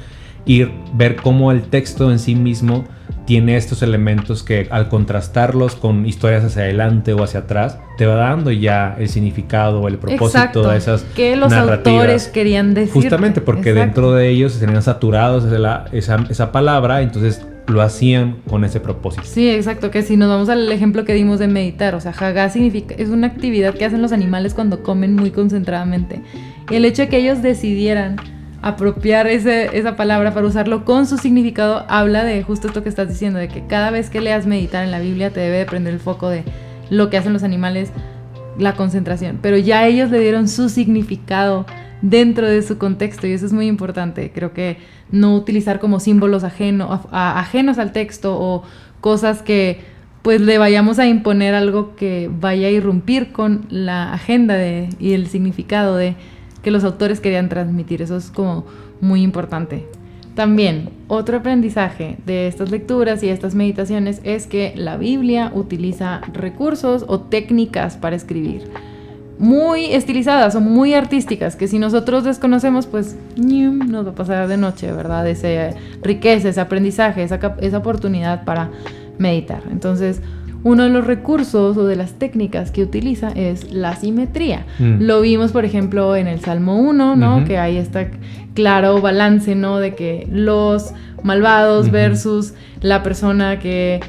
ver cómo el texto en sí mismo tiene estos elementos que, al contrastarlos con historias hacia adelante o hacia atrás, te va dando ya el significado, el propósito de esas narrativas. Que los autores querían decir. Justamente porque dentro de ellos se tenían saturados esa palabra, entonces lo hacían con ese propósito. Sí, exacto, que si nos vamos al ejemplo que dimos de meditar, o sea, Hagá es una actividad que hacen los animales cuando comen muy concentradamente. Y el hecho de que ellos decidieran apropiar esa palabra para usarlo con su significado habla de justo esto que estás diciendo, de que cada vez que leas meditar en la Biblia te debe de prender el foco de lo que hacen los animales, la concentración, pero ya ellos le dieron su significado dentro de su contexto, y eso es muy importante. Creo que no utilizar como símbolos ajenos al texto, o cosas que pues le vayamos a imponer algo que vaya a irrumpir con la agenda y el significado de que los autores querían transmitir. Eso es como muy importante. También, otro aprendizaje de estas lecturas y estas meditaciones es que la Biblia utiliza recursos o técnicas para escribir muy estilizadas o muy artísticas, que si nosotros desconocemos, pues nos va a pasar de noche, ¿verdad? Esa riqueza, ese aprendizaje, esa oportunidad para meditar. Entonces, uno de los recursos o de las técnicas que utiliza es la simetría. Lo vimos, por ejemplo, en el Salmo 1, ¿no? Que hay este claro balance, ¿no? De que los malvados versus la persona que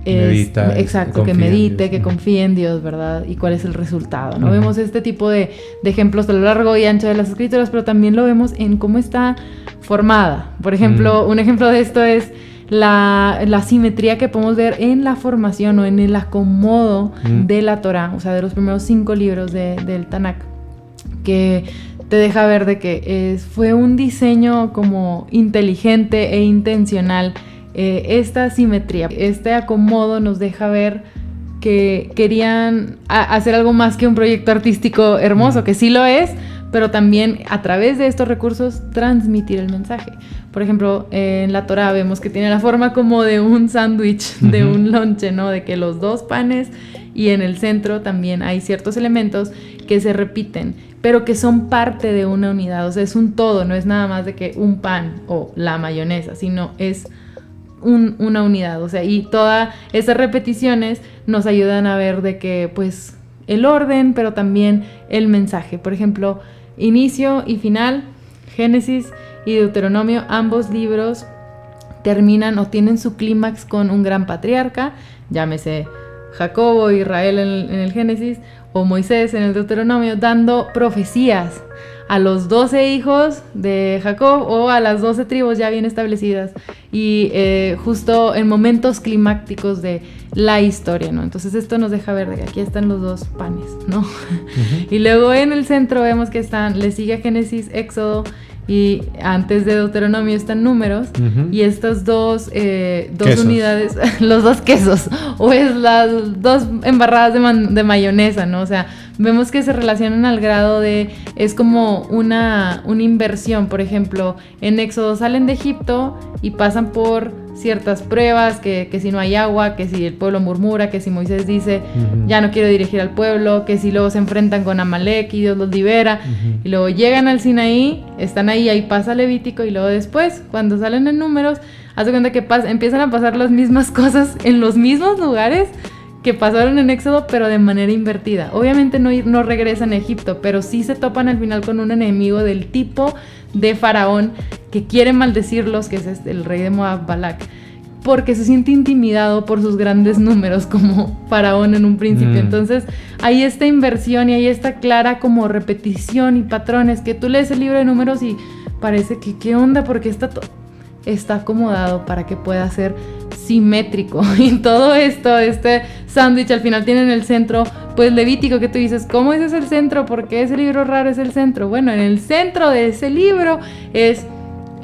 medita, exacto, que medite, que confíe en Dios, ¿verdad? Y cuál es el resultado, ¿no? Vemos este tipo de ejemplos a lo largo y ancho de las escrituras, pero también lo vemos en cómo está formada. Por ejemplo, un ejemplo de esto es la simetría que podemos ver en la formación o en el acomodo de la Torá, o sea, de los primeros 5 libros del Tanakh, que te deja ver de que fue un diseño como inteligente e intencional. Esta simetría, este acomodo nos deja ver que querían hacer algo más que un proyecto artístico hermoso, que sí lo es, pero también a través de estos recursos transmitir el mensaje. Por ejemplo, en la Torá vemos que tiene la forma como de un sándwich, de un lonche, ¿no? De que los 2 panes y en el centro también hay ciertos elementos que se repiten, pero que son parte de una unidad. O sea, es un todo, no es nada más de que un pan o la mayonesa, sino es una unidad. O sea, y todas esas repeticiones nos ayudan a ver de que, pues, el orden, pero también el mensaje. Por ejemplo, inicio y final, Génesis y Deuteronomio, ambos libros terminan o tienen su clímax con un gran patriarca, llámese Jacobo, Israel en el Génesis, o Moisés en el Deuteronomio, dando profecías a los 12 hijos de Jacob o a las 12 tribus ya bien establecidas, y justo en momentos climáticos de la historia, ¿no? Entonces esto nos deja ver de que aquí están los 2 panes, ¿no? Uh-huh. Y luego en el centro vemos que le sigue Génesis, Éxodo, y antes de Deuteronomio están Números, uh-huh. Y estas dos unidades, los 2 quesos, o es las 2 embarradas de mayonesa, ¿no? O sea, vemos que se relacionan al grado de, es como una inversión. Por ejemplo, en Éxodo salen de Egipto y pasan por ciertas pruebas, que si no hay agua, que si el pueblo murmura, que si Moisés dice, uh-huh. Ya no quiero dirigir al pueblo, que si luego se enfrentan con Amalek y Dios los libera, uh-huh. Y luego llegan al Sinaí, están ahí pasa Levítico, y luego después, cuando salen en Números, haz de cuenta que empiezan a pasar las mismas cosas en los mismos lugares que pasaron en Éxodo, pero de manera invertida. Obviamente no regresan a Egipto, pero sí se topan al final con un enemigo del tipo de Faraón que quiere maldecirlos, que es el rey de Moab, Balac, porque se siente intimidado por sus grandes números como Faraón en un principio. Entonces hay esta inversión y hay esta clara como repetición y patrones, que tú lees el libro de Números y parece que ¿qué onda? Porque está acomodado para que pueda ser simétrico. Y todo esto, este sándwich al final tiene en el centro, pues Levítico, que tú dices, ¿cómo ese es el centro? ¿Por qué ese libro raro es el centro? Bueno, en el centro de ese libro es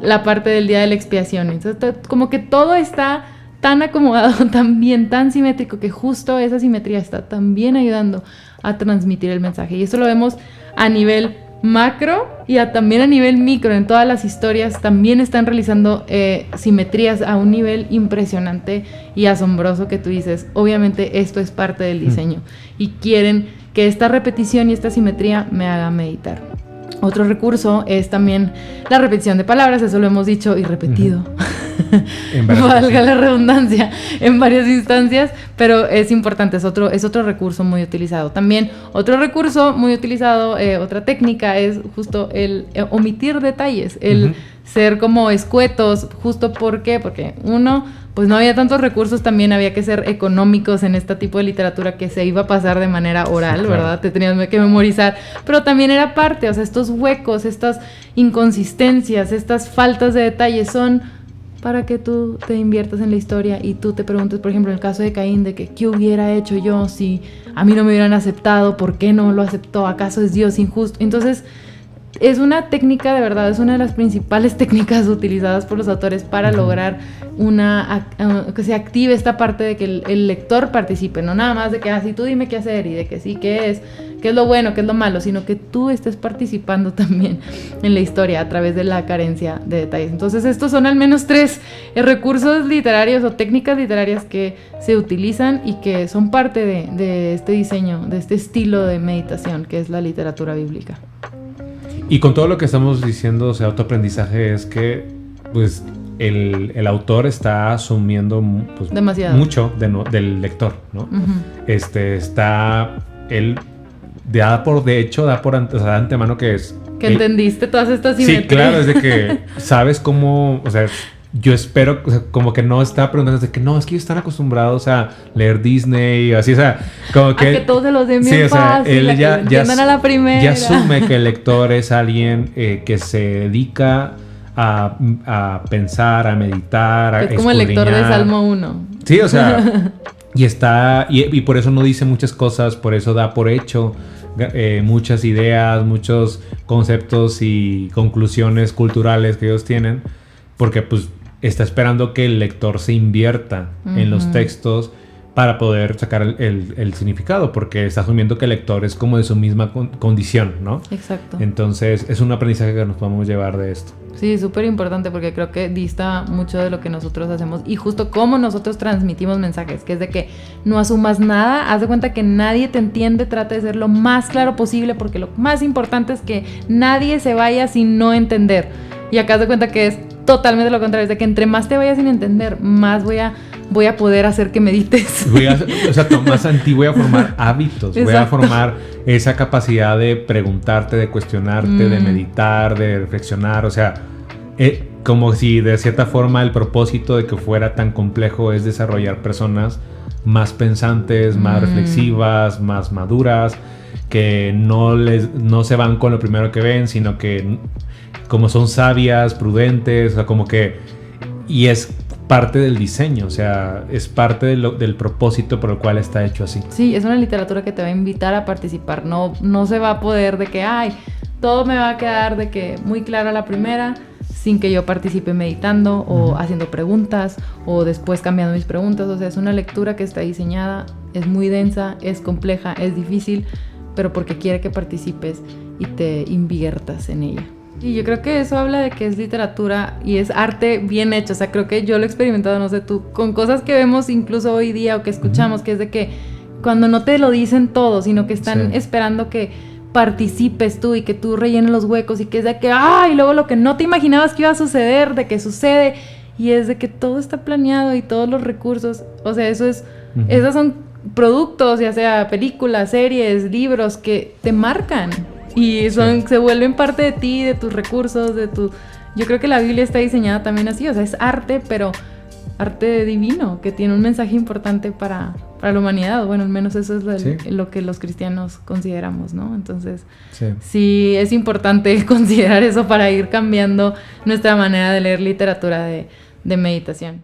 la parte del día de la expiación. Entonces, como que todo está tan acomodado, tan bien, tan simétrico, que justo esa simetría está también ayudando a transmitir el mensaje. Y eso lo vemos a nivel macro y también a nivel micro. En todas las historias también están realizando simetrías a un nivel impresionante y asombroso, que tú dices, obviamente esto es parte del diseño, y quieren que esta repetición y esta simetría me haga meditar. Otro recurso es también la repetición de palabras, eso lo hemos dicho y repetido, valga la redundancia, en varias instancias, pero es importante, es otro recurso muy utilizado. También otro recurso muy utilizado, otra técnica, es justo el omitir detalles, el ser como escuetos, justo porque pues no había tantos recursos, también había que ser económicos en este tipo de literatura que se iba a pasar de manera oral, sí, claro. ¿Verdad? Te tenías que memorizar, pero también era parte, o sea, estos huecos, estas inconsistencias, estas faltas de detalle son para que tú te inviertas en la historia y tú te preguntes, por ejemplo, en el caso de Caín, de que ¿qué hubiera hecho yo si a mí no me hubieran aceptado? ¿Por qué no lo aceptó? ¿Acaso es Dios injusto? Entonces, es una técnica, de verdad, es una de las principales técnicas utilizadas por los autores para lograr que se active esta parte de que el lector participe, no nada más de que si tú dime qué hacer y de que sí, qué es lo bueno, qué es lo malo, sino que tú estés participando también en la historia a través de la carencia de detalles. Entonces estos son al menos 3 recursos literarios o técnicas literarias que se utilizan y que son parte de este diseño, de este estilo de meditación que es la literatura bíblica. Y con todo lo que estamos diciendo, o sea, autoaprendizaje, es que pues el autor está asumiendo pues, mucho del lector, ¿no? Él da de antemano que es... Que entendiste todas estas simetrías. Sí, claro, es de que sabes cómo, o sea, yo espero, o sea, como que no está preguntando de que no, es que ellos están acostumbrados a leer Disney, así, o sea, como que... A que todos se los den bien fácil, él ya a la primera. Ya asume que el lector es alguien que se dedica a pensar, a meditar, a escudriñar. Es como el lector de Salmo 1. Sí, o sea, Y por eso no dice muchas cosas, por eso da por hecho muchas ideas, muchos conceptos y conclusiones culturales que ellos tienen, porque pues está esperando que el lector se invierta en los textos para poder sacar el significado, porque está asumiendo que el lector es como de su misma condición, ¿no? Exacto. Entonces es un aprendizaje que nos podemos llevar de esto. Sí, súper importante, porque creo que dista mucho de lo que nosotros hacemos y justo cómo nosotros transmitimos mensajes, que es de que no asumas nada, haz de cuenta que nadie te entiende, trata de ser lo más claro posible, porque lo más importante es que nadie se vaya sin no entender. Y acá haz de cuenta que es totalmente lo contrario, es de que entre más te vayas sin entender, más voy a poder hacer que medites. Más en ti voy a formar hábitos. Exacto. Voy a formar esa capacidad de preguntarte, de cuestionarte, de meditar, de reflexionar. O sea, como si de cierta forma el propósito de que fuera tan complejo es desarrollar personas más pensantes, más reflexivas, más maduras, que no se van con lo primero que ven, sino que como son sabias, prudentes, o sea, como que... Y es parte del diseño, o sea, es parte del propósito por el cual está hecho así. Sí, es una literatura que te va a invitar a participar, no se va a poder de que, todo me va a quedar de que muy claro a la primera, sin que yo participe meditando o haciendo preguntas o después cambiando mis preguntas. O sea, es una lectura que está diseñada, es muy densa, es compleja, es difícil, pero porque quiere que participes y te inviertas en ella. Y yo creo que eso habla de que es literatura y es arte bien hecho. O sea, creo que yo lo he experimentado, no sé tú, con cosas que vemos incluso hoy día o que escuchamos, que es de que cuando no te lo dicen todo, sino que están esperando que participes tú y que tú rellenes los huecos y que es de que, y luego lo que no te imaginabas que iba a suceder, de que sucede, y es de que todo está planeado y todos los recursos, o sea, esos son productos, ya sea películas, series, libros que te marcan. Y se vuelven parte de ti, de tus recursos, Yo creo que la Biblia está diseñada también así, o sea, es arte, pero arte divino, que tiene un mensaje importante para la humanidad. Bueno, al menos eso es lo que los cristianos consideramos, ¿no? Entonces, sí es importante considerar eso para ir cambiando nuestra manera de leer literatura de meditación.